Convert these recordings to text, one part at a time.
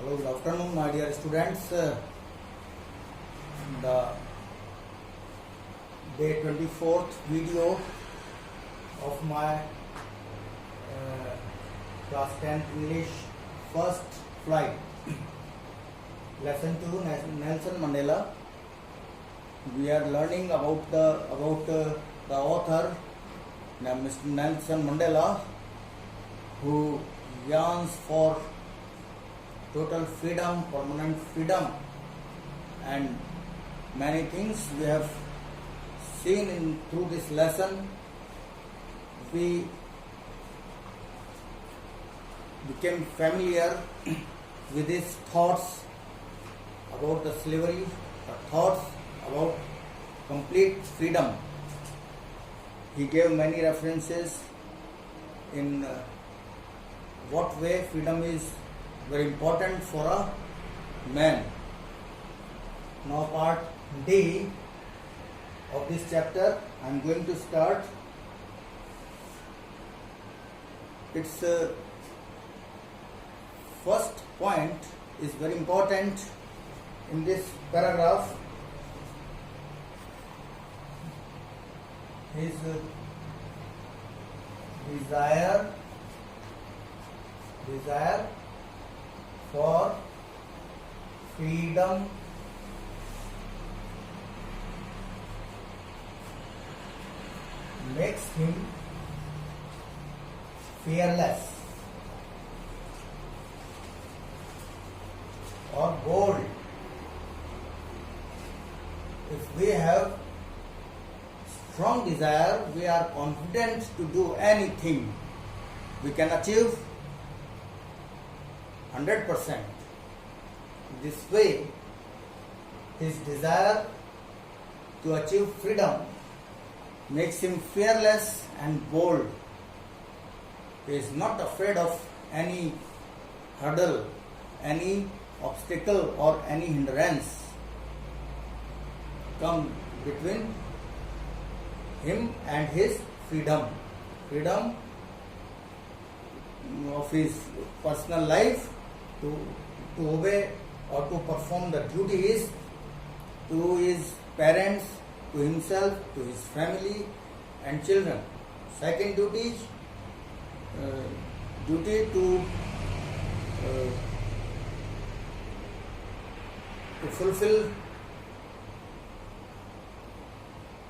Hello, good afternoon, my dear students. The day 24th video of my class 10 English first flight. Lesson 2, Nelson Mandela. We are learning about the author, Mr. Nelson Mandela, who yearns for total freedom, permanent freedom, and many things we have seen through this lesson. We became familiar with his thoughts about the slavery, the thoughts about complete freedom. He gave many references in what way freedom is very important for a man. Now part D of this chapter I am going to start. Its first point is very important in this paragraph. His desire for freedom makes him fearless or bold. If we have strong desire, we are confident to do anything. We can achieve 100%. This way, his desire to achieve freedom makes him fearless and bold. He is not afraid of any hurdle, any obstacle or any hindrance come between him and his freedom of his personal life, to obey or to perform the duties to his parents, to himself, to his family and children. Second duty to fulfill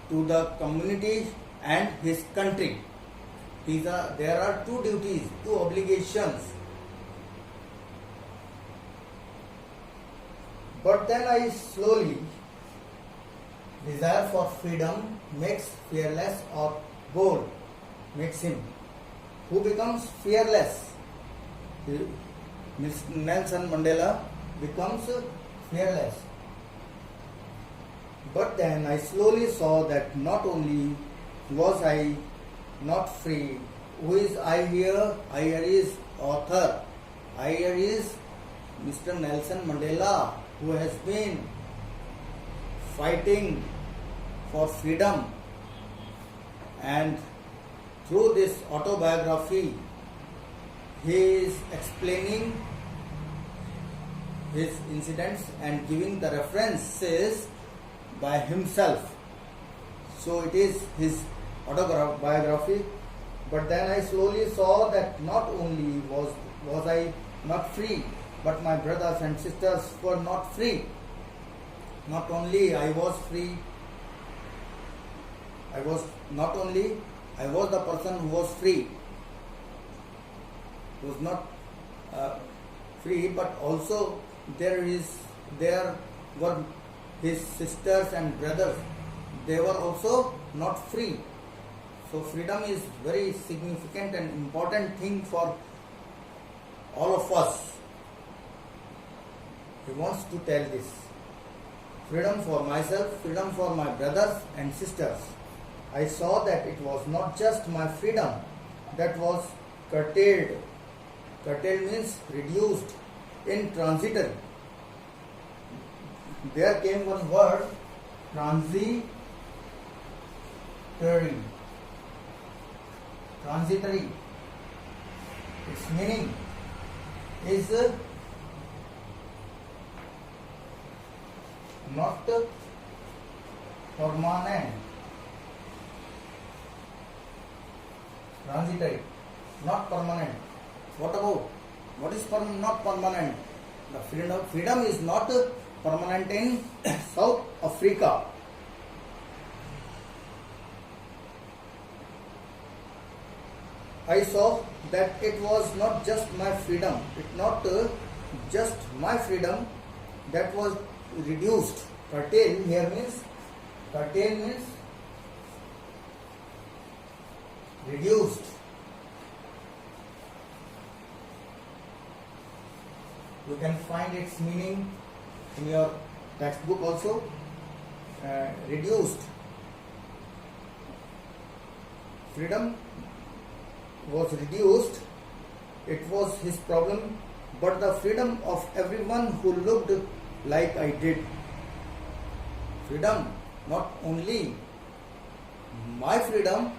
to the community and his country. There are two duties, two obligations. But then I slowly, desire for freedom makes fearless or bold, makes him. Who becomes fearless? Nelson Mandela becomes fearless. But then I slowly saw that not only was I not free. Who is I here? I here is author. I here is Mr. Nelson Mandela, who has been fighting for freedom, and through this autobiography he is explaining his incidents and giving the references by himself. So it is his autobiography. But then I slowly saw that not only was I not free, but my brothers and sisters were not free. Not only I was free, I was the person who was free, was not free, but also there were his sisters and brothers. They were also not free. So freedom is very significant and important thing for all of us. He wants to tell this. Freedom for myself, freedom for my brothers and sisters. I saw that it was not just my freedom that was curtailed. Curtailed means reduced, in transitory. There came one word, transitory. Transitory. Its meaning is not permanent, transitory, not permanent. What about what is not permanent? The freedom is not permanent in South Africa. I saw that it was not just my freedom, just my freedom that was reduced. Curtail means reduced. You can find its meaning in your textbook also. Reduced. Freedom was reduced. It was his problem, but the freedom of everyone who looked like I did. Freedom, not only my freedom,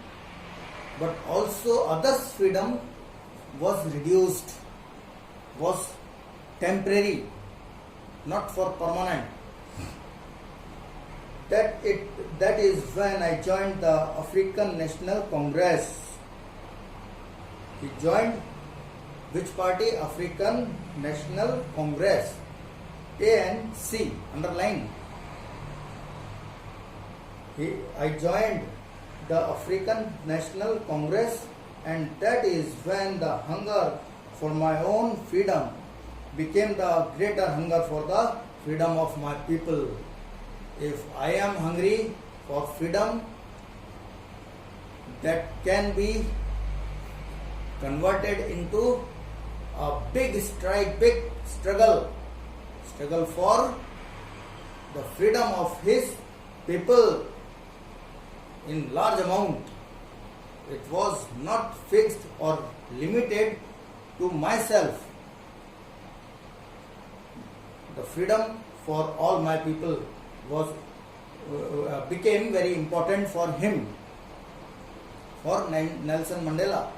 but also others' freedom was reduced, was temporary, not for permanent. That is when I joined the African National Congress. He joined which party? African National Congress, ANC, underline. I joined the African National Congress, and that is when the hunger for my own freedom became the greater hunger for the freedom of my people. If I am hungry for freedom, that can be converted into a big struggle for the freedom of his people in large amount. It was not fixed or limited to myself. The freedom for all my people was became very important for him, for Nelson Mandela.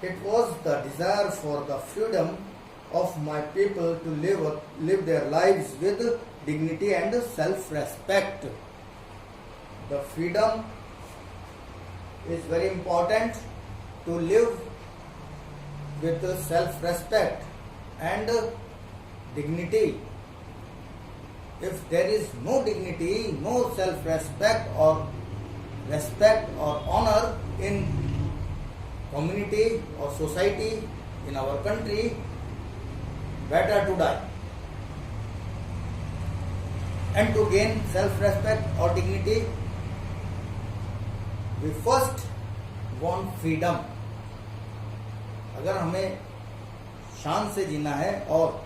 It was the desire for the freedom of my people to live their lives with dignity and self-respect. The freedom is very important to live with self-respect and dignity. If there is no dignity, no self-respect or respect or honor in community or society, in our country, better to die. And to gain self-respect or dignity, we first want freedom. अगर हमें शान से जीना है और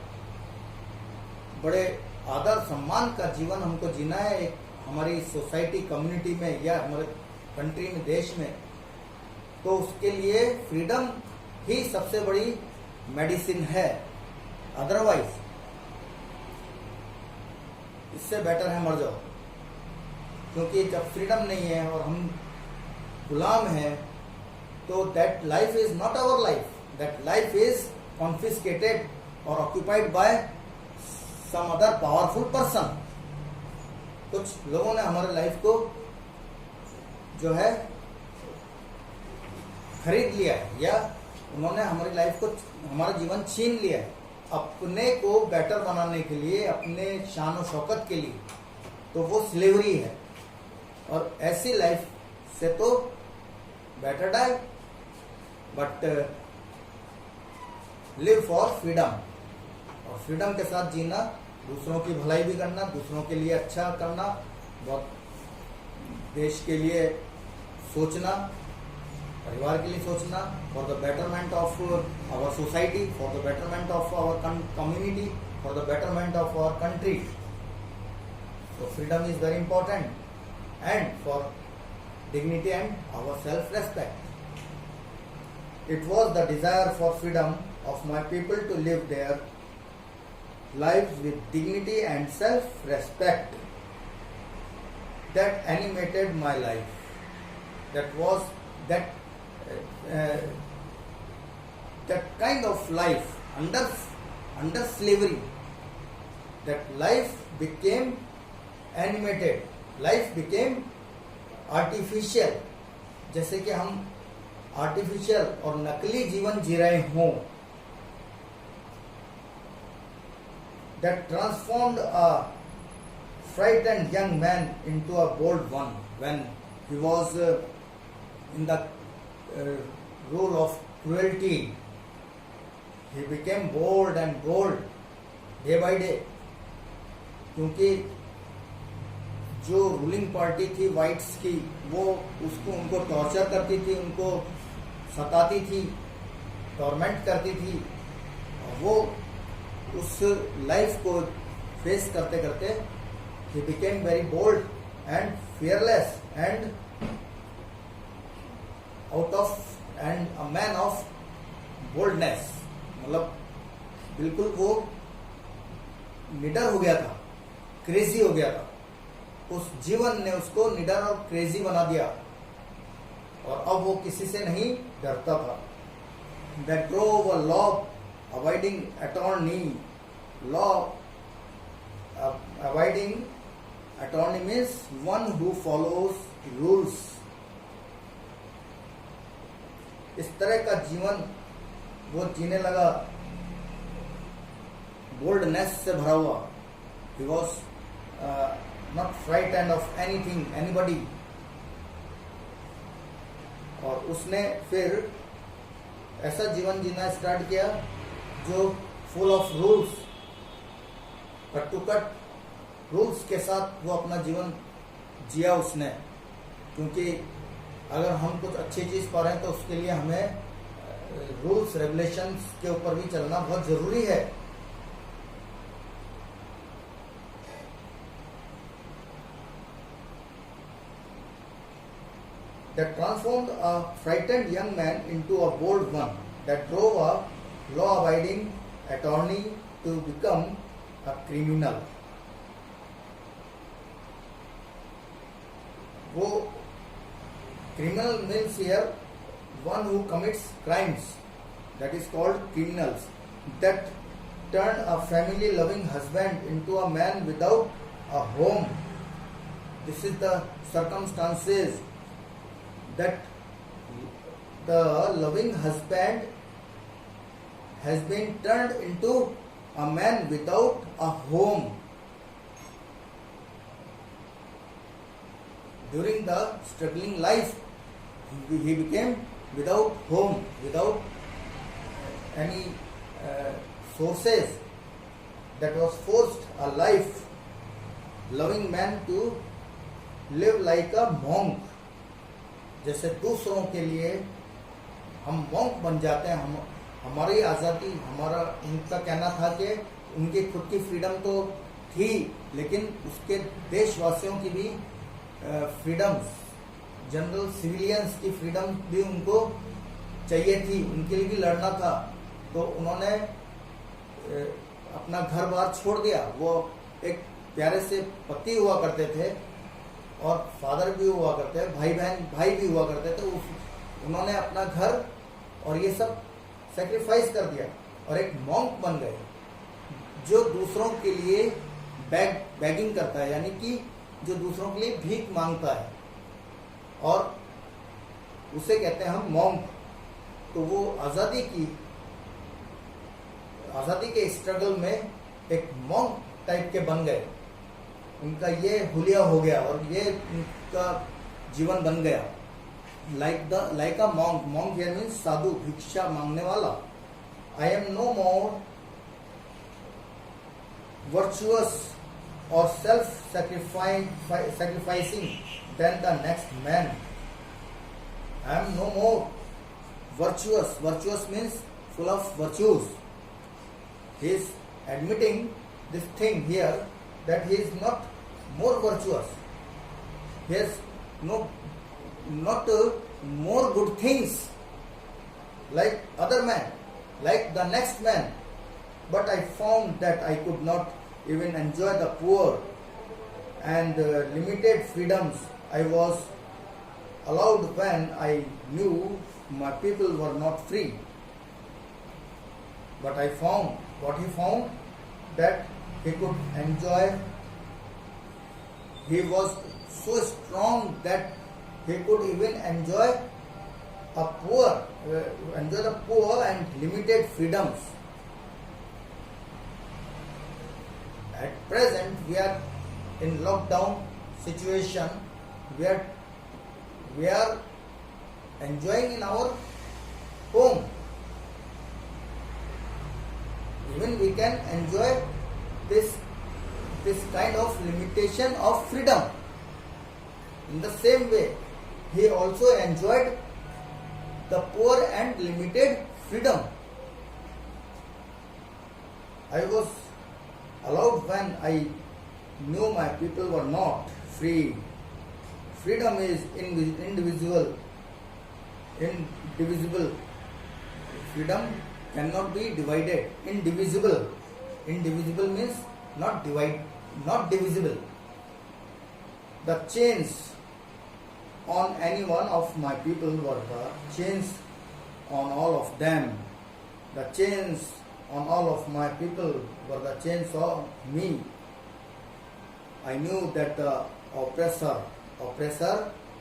बड़े आदर सम्मान का जीवन हमको जीना है एक हमारी सोसाइटी कम्युनिटी में या हमारे कंट्री में देश में, तो उसके लिए फ्रीडम ही सबसे बड़ी मेडिसिन है. अदरवाइज इससे बेटर है मर जाओ, क्योंकि जब फ्रीडम नहीं है और हम गुलाम हैं तो that life is not our life. That life is confiscated और occupied by some other powerful person. कुछ लोगों ने हमारे लाइफ को जो है खरीद लिया है या उन्होंने हमारी लाइफ को, हमारा जीवन छीन लिया है अपने को बेटर बनाने के लिए, अपने शान और शौकत के लिए. तो वो स्लेवरी है और ऐसी लाइफ से तो better die, but live for freedom. और फ्रीडम के साथ जीना, दूसरों की भलाई भी करना, दूसरों के लिए अच्छा करना, बहुत देश के लिए सोचना, परिवार के लिए सोचना, for the betterment of our society, for the betterment of our community, for the betterment of our country. So freedom is very important, and for dignity and our self-respect. It was the desire for freedom of my people to live their lives with dignity and self-respect that animated my life. That kind of life under slavery that life became animated, life became artificial. जैसे कि हम artificial और नकली जीवन जी रहे हों. That transformed a frightened young man into a bold one. When he was in the role of cruelty, he became bold and bold day by day. क्योंकि जो रूलिंग पार्टी थी वाइट्स की, वो उनको टॉर्चर करती थी, उनको सताती थी, टॉर्मेंट करती थी. और वो उस लाइफ को फेस करते करते he became very bold and fearless and a man of boldness. मतलब बिल्कुल वो निडर हो गया था, क्रेजी हो गया था. उस जीवन ने उसको निडर और क्रेजी बना दिया और अब वो किसी से नहीं डरता था. That drove a law-abiding attorney. Law-abiding attorney means one who follows rules. इस तरह का जीवन वो जीने लगा, बोल्डनेस से भरा हुआ. He was not frightened of anything, anybody. और उसने फिर ऐसा जीवन जीना स्टार्ट किया जो full of rules, cut to cut rules के साथ वो अपना जीवन जिया उसने. क्योंकि अगर हम कुछ अच्छी चीज पा रहे हैं तो उसके लिए हमें रूल्स रेगुलेशंस के ऊपर भी चलना बहुत जरूरी है. That transformed a frightened young man into a bold one. That drove a law-abiding attorney to become a criminal. वो criminal means here one who commits crimes. That is called criminals. That turned a family-loving husband into a man without a home. This is the circumstances that the loving husband has been turned into a man without a home. During the struggling life, he became without home, without any sources. That was forced a life loving man to live like a monk. जैसे दूसरों के लिए हम monk बन जाते हैं. हमारी आज़ादी, हमारा, उनका कहना था कि उनकी खुद की फ्रीडम तो थी, लेकिन उसके देशवासियों की भी फ्रीडम्स, जनरल सिविलियंस की फ्रीडम भी उनको चाहिए थी, उनके लिए भी लड़ना था. तो उन्होंने अपना घर बार छोड़ दिया. वो एक प्यारे से पति हुआ करते थे और फादर भी हुआ करते हैं, भाई भी हुआ करते थे. उन्होंने अपना घर और ये सब सेक्रीफाइस कर दिया और एक मॉन्क बन गए जो दूसरों के लिए बैगिंग करता है, यानी कि जो दूसरों के लिए भीख मांगता है, और उसे कहते हैं हम मॉन्क. तो वो आज़ादी के स्ट्रगल में एक मॉन्क टाइप के बन गए. उनका ये हुलिया हो गया और ये उनका जीवन बन गया. Like a monk. Monk here means sadhu, भिक्षा मांगने वाला. I am no more virtuous और self sacrificing than the next man. I am no more virtuous. Virtuous means full of virtues. He is admitting this thing here, that he is not more virtuous. He has not more good things like other men, like the next man. But I found that I could not even enjoy the poor and limited freedoms I was allowed when I knew my people were not free. But I found, what he found, that he could enjoy. He was so strong that he could even enjoy the poor and limited freedoms. At present, we are in lockdown situation where we are enjoying in our home. Even we can enjoy this kind of limitation of freedom. In the same way, he also enjoyed the poor and limited freedom. I was allowed when I knew my people were not free. Freedom is indivisible. Freedom cannot be divided. Indivisible. Indivisible means not divisible. The chains on any one of my people were the chains on all of them. The chains on all of my people were the chains of me. I knew that the oppressor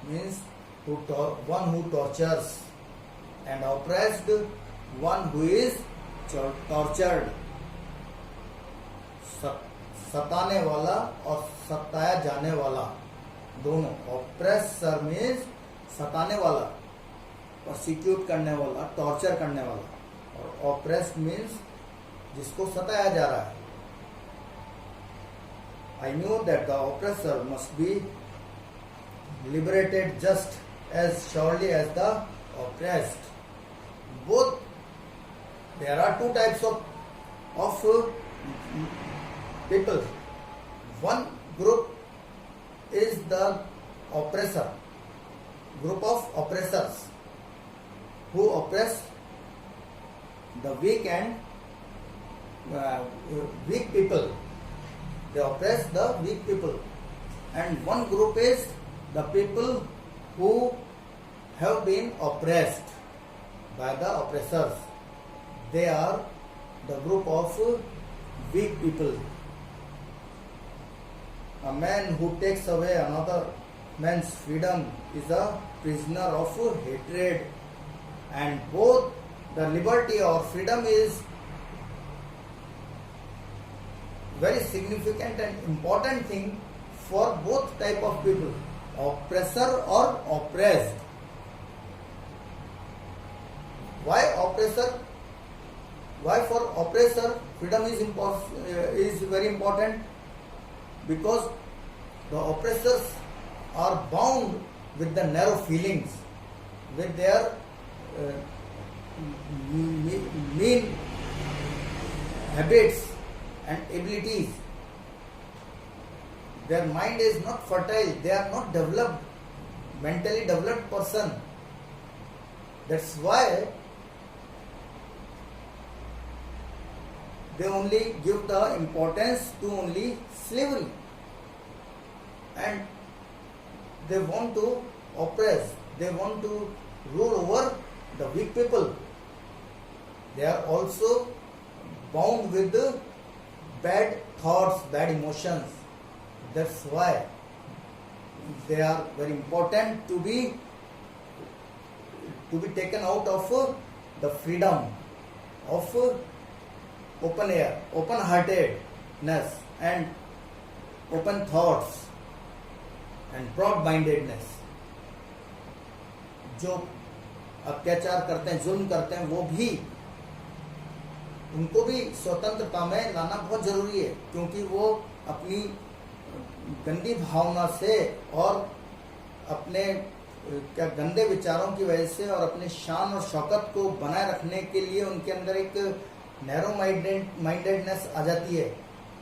means one who tortures, and oppressed, one who is tortured. सताने वाला और सताया जाने वाला दोनों. Oppressor means सताने वाला, prosecute करने वाला, टॉर्चर करने वाला, और ऑप्रेस्ड मीन्स जिसको सताया जा रहा है. I knew that the oppressor must be liberated just as surely as the oppressed. Both, there are two types of people. One group is the oppressor, group of oppressors who oppress the weak and weak people. They oppress the weak people. And one group is the people who have been oppressed by the oppressors. They are the group of weak people. A man who takes away another man's freedom is a prisoner of hatred. And both the liberty or freedom is very significant and important thing for both type of people, oppressor or oppressed. Why oppressor? Why for oppressor freedom is very important? Because the oppressors are bound with the narrow feelings, with their mean habits and abilities. Their mind is not fertile. They are not developed, mentally developed person. That's why they only give the importance to only slavery, and they want to oppress. They want to rule over the weak people. They are also bound with the bad thoughts, bad emotions. That's why they are very important to be taken out of the freedom of open air, open heartedness and open thoughts and broad mindedness. जो अत्याचार करते हैं, जुल्म करते हैं, वो भी उनको भी स्वतंत्रता में लाना बहुत जरूरी है, क्योंकि वो अपनी गंदी भावना से और अपने गंदे विचारों की वजह से और अपने शान और शौकत को बनाए रखने के लिए उनके अंदर एक नैरो माइंडेडनेस आ जाती है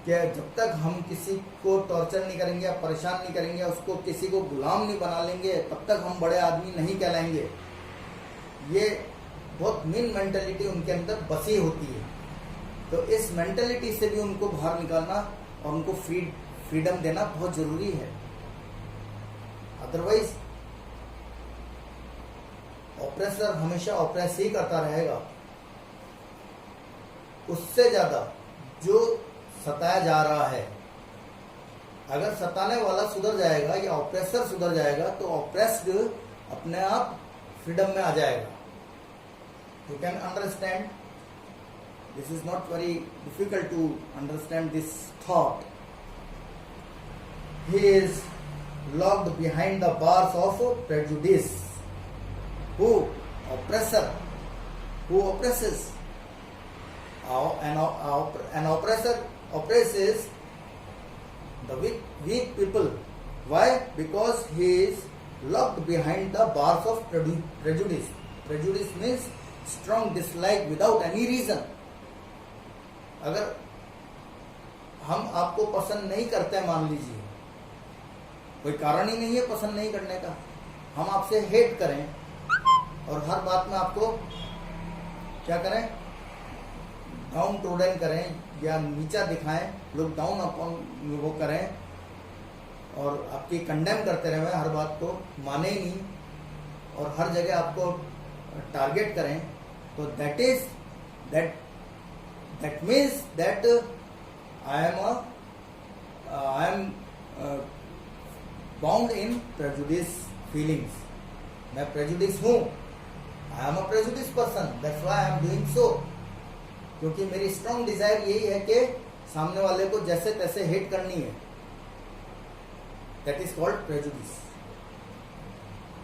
कि जब तक हम किसी को टॉर्चर नहीं करेंगे, परेशान नहीं करेंगे, उसको किसी को गुलाम नहीं बना लेंगे, तब तक हम बड़े आदमी नहीं कहलाएंगे. ये बहुत मीन मेंटालिटी उनके अंदर बसी होती है. तो इस मेंटालिटी से भी उनको बाहर निकालना और उनको फ्रीडम देना बहुत जरूरी है. अदरवाइज ऑप्रेसर हमेशा ऑप्रेस ही करता रहेगा. उससे ज्यादा जो सताया जा रहा है, अगर सताने वाला सुधर जाएगा या ऑप्रेसर सुधर जाएगा तो ऑप्रेस्ड अपने आप फ्रीडम में आ जाएगा. You can understand. This is not very difficult to understand this thought. He is locked behind the bars of prejudice. Who? Oppressor. Who oppresses? An oppressor oppresses the weak people. Why? Because he is locked behind the bars of prejudice. Prejudice means strong dislike without any reason. अगर हम आपको पसंद नहीं करते, मान लीजिए कोई कारण ही नहीं है पसंद नहीं करने का, हम आपसे हेट करें और हर बात में आपको क्या करें, डाउन ट्रोडन करें या नीचा दिखाएं, लोग डाउन अपॉन वो करें और आपकी कंडेम करते रहे, हर बात को माने ही नहीं और हर जगह आपको टारगेट करें, तो that means that I am bound in prejudice feelings. मैं प्रेजुडिस हूं. I am a prejudice person. That's why I am doing so. क्योंकि मेरी स्ट्रॉन्ग डिजायर यही है कि सामने वाले को जैसे तैसे हेट करनी है. That is called prejudice.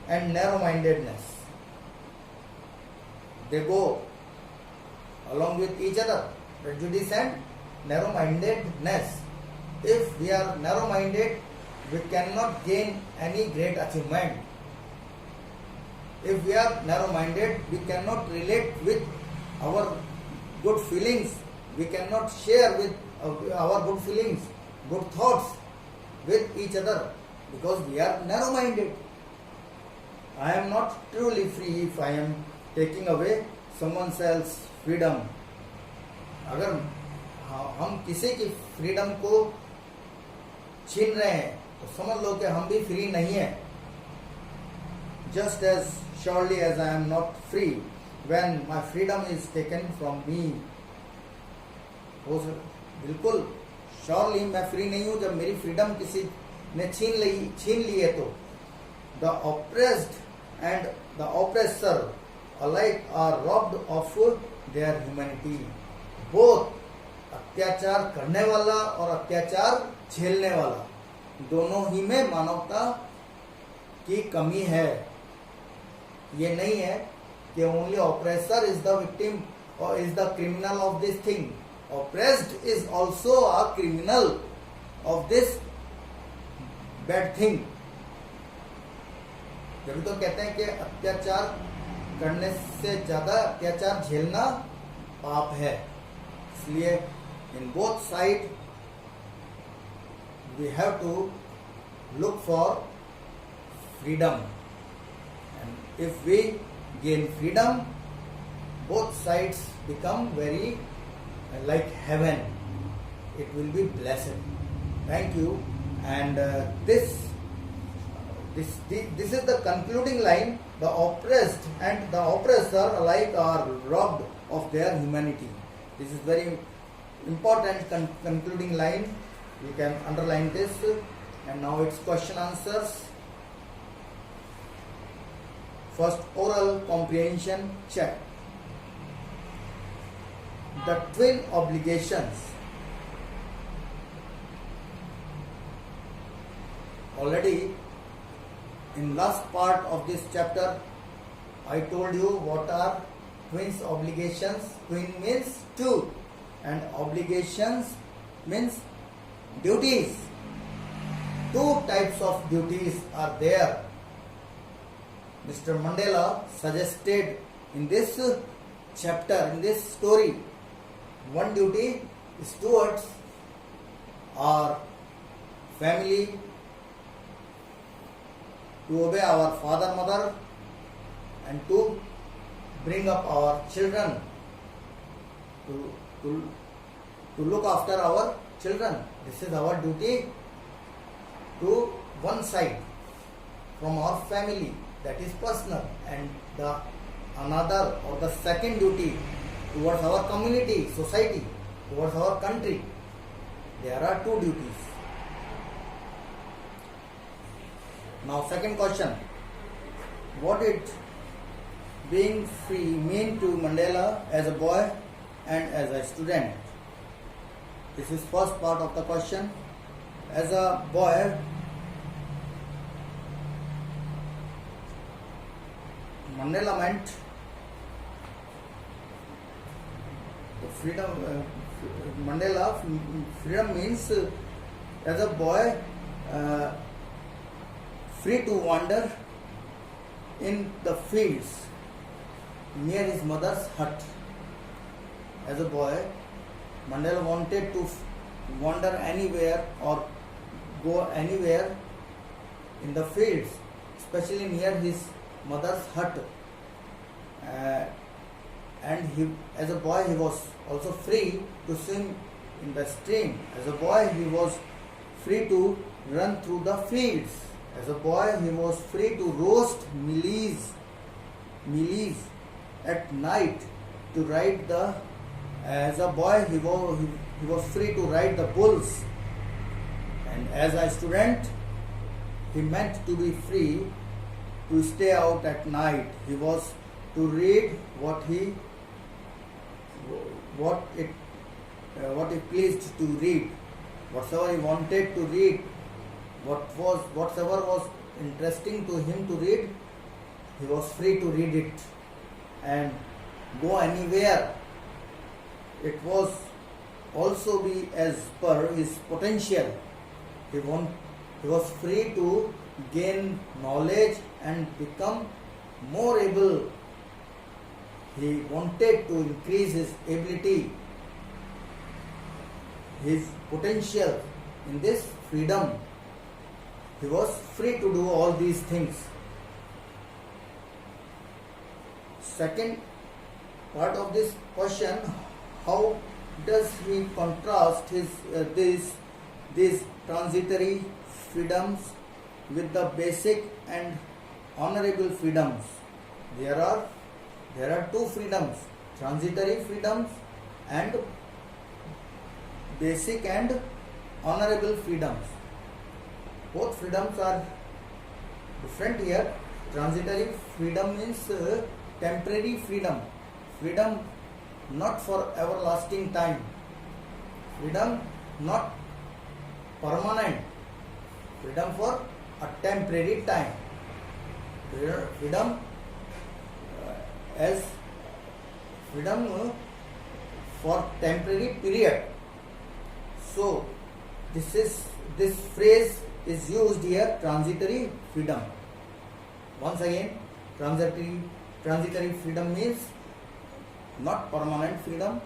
And narrow mindedness, they go along with each other. Prejudice and narrow mindedness. If we are narrow minded, we cannot gain any great achievement. If we are narrow minded, we cannot relate with our good feelings. We cannot share with our good feelings, good thoughts with each other because we are narrow minded. I am not truly free if I am taking away someone else's freedom. अगर हम किसी की freedom को छीन रहे हैं तो समझ लो कि हम भी फ्री नहीं है. Just as surely as I am not free when my freedom is taken from me. बिल्कुल श्योरली मैं फ्री नहीं हूं जब मेरी फ्रीडम किसी ने छीन ली है. तो the oppressed and the oppressor alike are robbed of their humanity. Both अत्याचार करने वाला और अत्याचार झेलने वाला दोनों ही में मानवता की कमी है. ये नहीं है कि only oppressor is the victim और is the criminal of this thing. Oppressed is also a criminal of this bad thing. जब तो कहते हैं कि अत्याचार करने से ज्यादा अत्याचार झेलना पाप है. इसलिए in both side we have to look for freedom. And if we gain freedom, both sides become very like heaven. It will be blessed. Thank you. And this is the concluding line. The oppressed and the oppressor alike are robbed of their humanity. This is very important concluding line. You can underline this. And now it's question answers. First, oral comprehension check. The twin obligations. Already in last part of this chapter, I told you what are twins obligations. Twin means two and obligations means duties. Two types of duties are there. Mr. Mandela suggested in this chapter, in this story, one duty is towards our family, to obey our father, mother, and to bring up our children, to look after our children. This is our duty to one side from our family, that is personal, and the another or the second duty towards our community, society, towards our country. There are two duties. Now second question. What did being free mean to Mandela as a boy and as a student? This is first part of the question. As a boy, Mandela meant freedom. Freedom means as a boy free to wander in the fields near his mother's hut. As a boy, Mandela wanted to wander anywhere or go anywhere in the fields, especially near his mother's hut. And as a boy, he was also free to swim in the stream. As a boy, he was free to run through the fields. As a boy, he was free to roast mealies at night, to ride the. As a boy, he was free to ride the bulls. And as a student, he meant to be free to stay out at night. He was to read what he pleased to read, whatsoever he wanted to read, whatsoever was interesting to him to read, he was free to read it and go anywhere. It was also be as per his potential. He was free to gain knowledge and become more able. He wanted to increase his ability, his potential. In this freedom, he was free to do all these things. Second part of this question, how does he contrast these transitory freedoms with the basic and honorable freedoms? There are two freedoms, transitory freedoms and basic and honorable freedoms. Both freedoms are different here. Transitory freedom means temporary freedom. Freedom not for everlasting time. Freedom not permanent. Freedom for a temporary time. Freedom as freedom for temporary period. So this phrase is used here, transitory freedom. Once again, transitory freedom means not permanent freedom.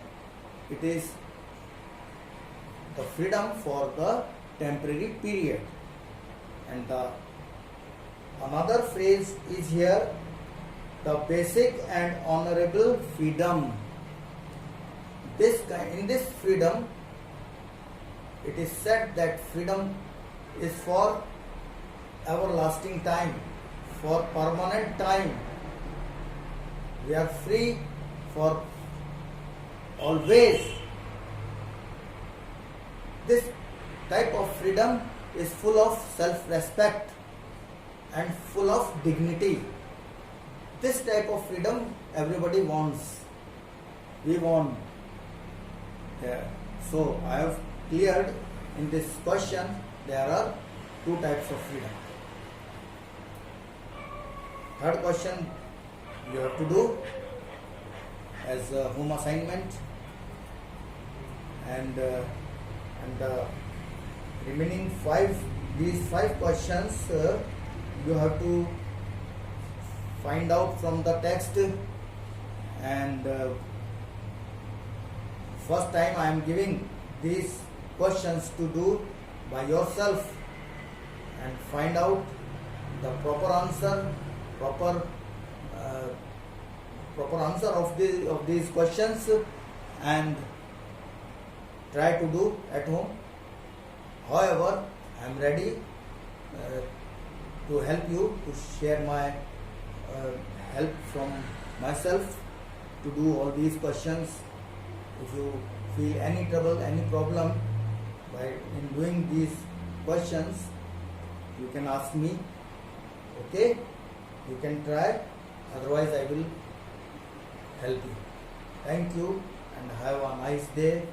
It is the freedom for the temporary period. And the another phrase is here, the basic and honorable freedom. In this freedom, it is said that freedom is for everlasting time, for permanent time. We are free for always. This type of freedom is full of self-respect and full of dignity. This type of freedom everybody wants. We want. So I have cleared in this question there are two types of freedom. Third question you have to do as a home assignment, and the remaining these five questions you have to find out from the text. And first time I am giving these questions to do by yourself and find out the proper answer of these questions and try to do at home. However, I am ready to help you, to share my help from myself to do all these questions. If you feel any trouble, any problem by in doing these questions, you can ask me. Okay, you can try, otherwise I will help you. Thank you and have a nice day.